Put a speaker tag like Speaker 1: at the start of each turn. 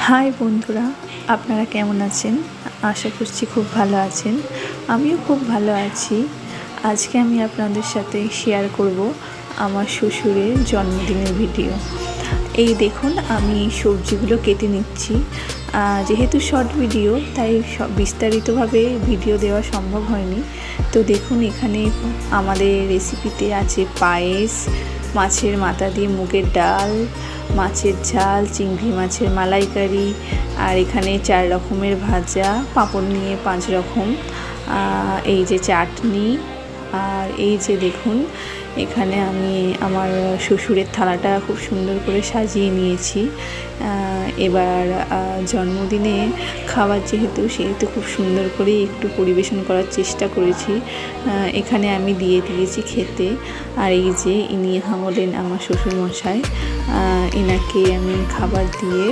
Speaker 1: High বন্ধুরা, আপনারা কেমন আছেন? আশা করছি খুব ভালো আছেন। আমিও খুব ভালো আছি। আজকে আমি আপনাদের সাথে শেয়ার করব আমার শ্বশুরের জন্মদিনের ভিডিও। এই দেখুন, আমি সবজিগুলো কেটে নিচ্ছি। যেহেতু শর্ট ভিডিও, তাই বিস্তারিতভাবে ভিডিও দেওয়া সম্ভব হয়নি। তো দেখুন, এখানে আমাদের রেসিপিতে আছে পায়েস, মাছের মাথা দিয়ে মুগের ডাল, মাছের ঝাল, চিংড়ি মাছের মালাইকারি, আর এখানে 4 রকমের ভাজা, পাঁপড় নিয়ে 5 রকম, এই যে চাটনি। আর এই যে দেখুন, এখানে আমি আমার শ্বশুরের থালাটা খুব সুন্দর করে সাজিয়ে নিয়েছি। এবার জন্মদিনে খাবার সেহেতু খুব সুন্দর করে একটু পরিবেশন করার চেষ্টা করেছি। এখানে আমি দিয়ে দিয়েছি খেতে। আর এই যে ইনি হলেন আমার শ্বশুরমশাই, এনাকে আমি খাবার দিয়ে